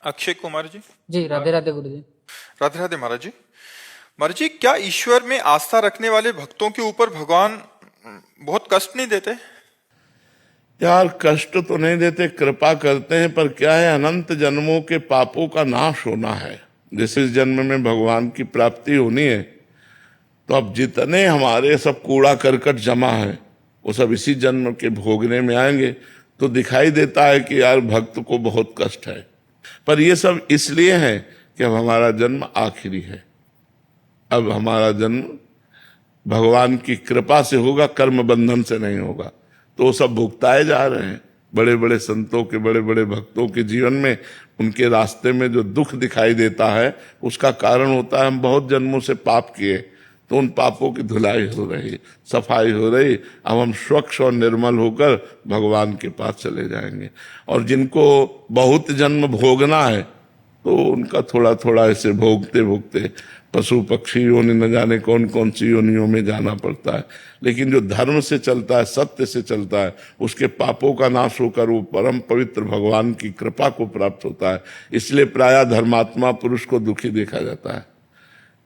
अक्षय कुमार जी। जी राधे राधे गुरु जी। राधे राधे महाराज जी। महाराज जी, क्या ईश्वर में आस्था रखने वाले भक्तों के ऊपर भगवान बहुत कष्ट नहीं देते? यार कष्ट तो नहीं देते, कृपा करते हैं, पर क्या है, अनंत जन्मों के पापों का नाश होना है। जैसे इस जन्म में भगवान की प्राप्ति होनी है, तो अब जितने हमारे सब कूड़ा करकट जमा है वो सब इसी जन्म के भोगने में आएंगे। तो दिखाई देता है कि यार भक्त को बहुत कष्ट है, पर ये सब इसलिए है कि अब हमारा जन्म आखिरी है। अब हमारा जन्म भगवान की कृपा से होगा, कर्म बंधन से नहीं होगा। तो वो सब भुगताए जा रहे हैं। बड़े बड़े संतों के, बड़े बड़े भक्तों के जीवन में, उनके रास्ते में जो दुख दिखाई देता है, उसका कारण होता है हम बहुत जन्मों से पाप किए, तो उन पापों की धुलाई हो रही, सफाई हो रही। अब हम स्वच्छ और निर्मल होकर भगवान के पास चले जाएंगे। और जिनको बहुत जन्म भोगना है, तो उनका थोड़ा थोड़ा ऐसे भोगते भोगते पशु पक्षी योनि न जाने कौन कौन सी योनियों में जाना पड़ता है। लेकिन जो धर्म से चलता है, सत्य से चलता है, उसके पापों का नाश होकर वो परम पवित्र भगवान की कृपा को प्राप्त होता है। इसलिए प्रायः धर्मात्मा पुरुष को दुखी देखा जाता है।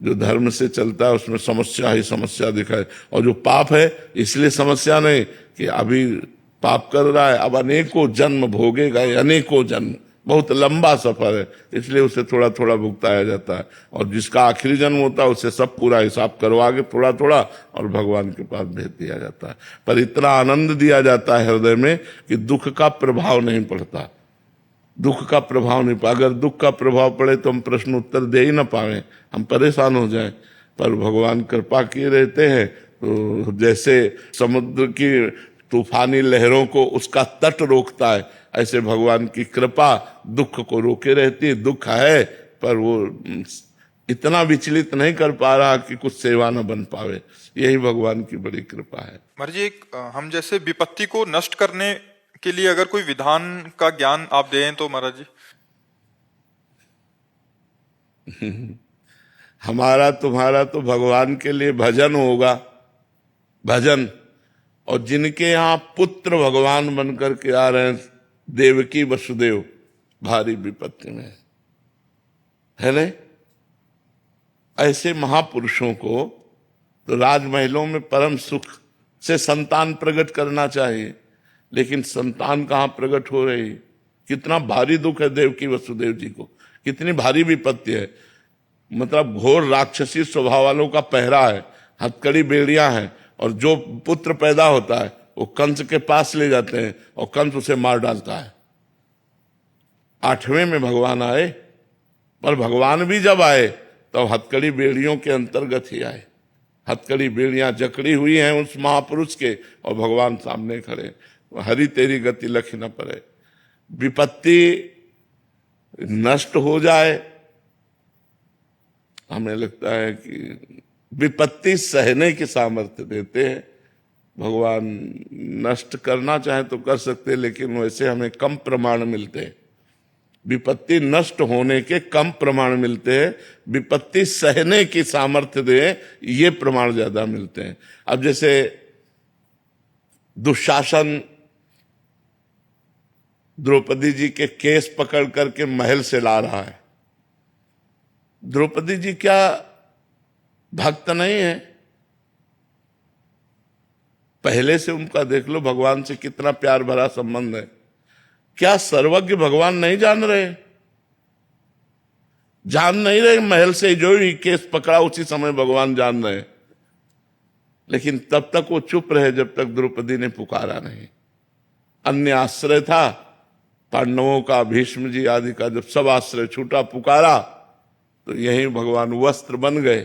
जो धर्म से चलता है उसमें समस्या ही समस्या दिखाए, और जो पाप है इसलिए समस्या नहीं कि अभी पाप कर रहा है, अब अनेकों जन्म भोगेगा, अनेकों जन्म, बहुत लंबा सफर है, इसलिए उसे थोड़ा थोड़ा भुगताया जाता है। और जिसका आखिरी जन्म होता है उसे सब पूरा हिसाब करवा के थोड़ा थोड़ा और भगवान के पास भेज दिया जाता है। पर इतना आनंद दिया जाता है हृदय में कि दुख का प्रभाव नहीं पड़ता। दुख का प्रभाव नहीं पड़ा। अगर दुख का प्रभाव पड़े तो हम प्रश्न उत्तर दे ही ना पाए, हम परेशान हो जाएं। पर भगवान कृपा किए रहते हैं, तो जैसे समुद्र की तूफानी लहरों को उसका तट रोकता है, ऐसे भगवान की कृपा दुख को रोके रहती है। दुख है पर वो इतना विचलित नहीं कर पा रहा कि कुछ सेवा न बन पावे। यही भगवान की बड़ी कृपा है। महाराज जी, हम जैसे विपत्ति को नष्ट करने के लिए अगर कोई विधान का ज्ञान आप दें तो महाराज जी। हमारा तुम्हारा तो भगवान के लिए भजन होगा, भजन। और जिनके यहाँ पुत्र भगवान बनकर के आ रहे हैं, देवकी वसुदेव भारी विपत्ति में है नहीं, ऐसे महापुरुषों को तो राजमहलों में परम सुख से संतान प्रकट करना चाहिए, लेकिन संतान कहाँ प्रकट हो रही। कितना भारी दुख है देवकी वसुदेव जी को, कितनी भारी विपत्ति है। मतलब घोर राक्षसी स्वभाव वालों का पहरा है, हथकड़ी बेड़ियां हैं, और जो पुत्र पैदा होता है वो कंस के पास ले जाते हैं और कंस उसे मार डालता है। 8वें में भगवान आए, पर भगवान भी जब आए तो हथकड़ी बेड़ियों के अंतर्गत ही आए। हथकड़ी बेड़ियां जकड़ी हुई हैं उस महापुरुष के, और भगवान सामने खड़े। हरि तेरी गति लख न पड़े। विपत्ति नष्ट हो जाए, हमें लगता है कि विपत्ति सहने की सामर्थ्य देते हैं भगवान। नष्ट करना चाहे तो कर सकते, लेकिन वैसे हमें कम प्रमाण मिलते हैं। विपत्ति नष्ट होने के कम प्रमाण मिलते हैं, विपत्ति सहने की सामर्थ्य दे, ये प्रमाण ज्यादा मिलते हैं। अब जैसे दुशासन द्रौपदी जी के केस पकड़ करके महल से ला रहा है। द्रौपदी जी क्या भक्त नहीं है? पहले से उनका देख लो भगवान से कितना प्यार भरा संबंध है। क्या सर्वज्ञ भगवान नहीं जान रहे? जान नहीं रहे? महल से जो ही केस पकड़ा उसी समय भगवान जान रहे, लेकिन तब तक वो चुप रहे जब तक द्रौपदी ने पुकारा नहीं। अन्य आश्रय था पांडवों का, भीष्म जी आदि का, जब सब आश्रय छूटा, पुकारा, तो यही भगवान वस्त्र बन गए।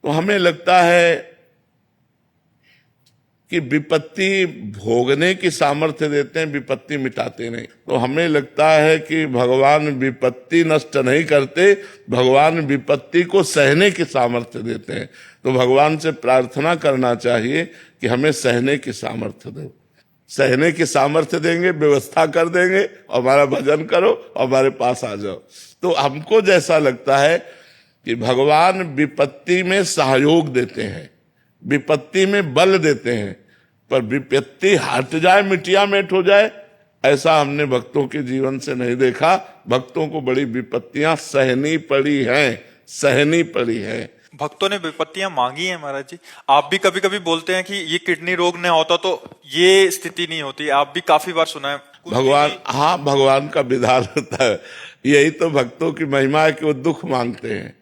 तो हमें लगता है कि विपत्ति भोगने की सामर्थ्य देते हैं, विपत्ति मिटाते नहीं। तो हमें लगता है कि भगवान विपत्ति नष्ट नहीं करते, भगवान विपत्ति को सहने की सामर्थ्य देते हैं। तो भगवान से प्रार्थना करना चाहिए कि हमें सहने की सामर्थ्य दो। सहने की सामर्थ्य देंगे, व्यवस्था कर देंगे, और हमारा भजन करो और हमारे पास आ जाओ। तो हमको जैसा लगता है कि भगवान विपत्ति में सहयोग देते हैं, विपत्ति में बल देते हैं, पर विपत्ति हट जाए, मिटिया मेट हो जाए, ऐसा हमने भक्तों के जीवन से नहीं देखा। भक्तों को बड़ी विपत्तियां सहनी पड़ी है। भक्तों ने विपत्तियां मांगी हैं महाराज जी। आप भी कभी कभी बोलते हैं कि ये किडनी रोग न होता तो ये स्थिति नहीं होती। आप भी काफी बार सुना है। भगवान का विधान होता है। यही तो भक्तों की महिमा है कि वो दुख मांगते हैं,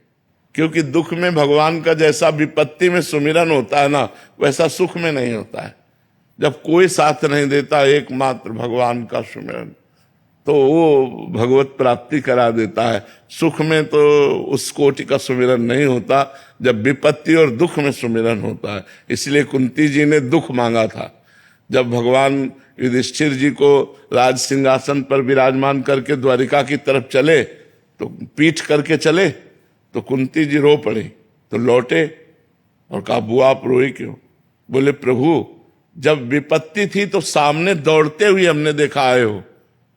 क्योंकि दुख में भगवान का जैसा विपत्ति में सुमिरन होता है ना, वैसा सुख में नहीं होता है। जब कोई साथ नहीं देता, एकमात्र भगवान का सुमिरन, तो वो भगवत प्राप्ति करा देता है। सुख में तो उस कोटि का सुमिरन नहीं होता, जब विपत्ति और दुख में सुमिरन होता है। इसलिए कुंती जी ने दुख मांगा था। जब भगवान युधिष्ठिर जी को राज सिंहासन पर विराजमान करके द्वारिका की तरफ चले, तो पीठ करके चले, तो कुंती जी रो पड़ी। तो लौटे और कहा, बुआ आप रोई क्यों? बोले, प्रभु जब विपत्ति थी तो सामने दौड़ते हुए हमने देखा आए हो,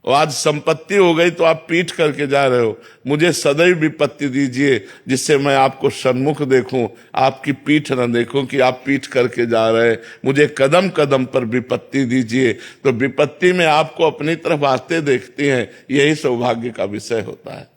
और आज संपत्ति हो गई तो आप पीठ करके जा रहे हो। मुझे सदैव विपत्ति दीजिए, जिससे मैं आपको सन्मुख देखूं, आपकी पीठ न देखूं कि आप पीठ करके जा रहे। मुझे कदम कदम पर विपत्ति दीजिए। तो विपत्ति में आपको अपनी तरफ आते देखती हैं, यही सौभाग्य का विषय होता है।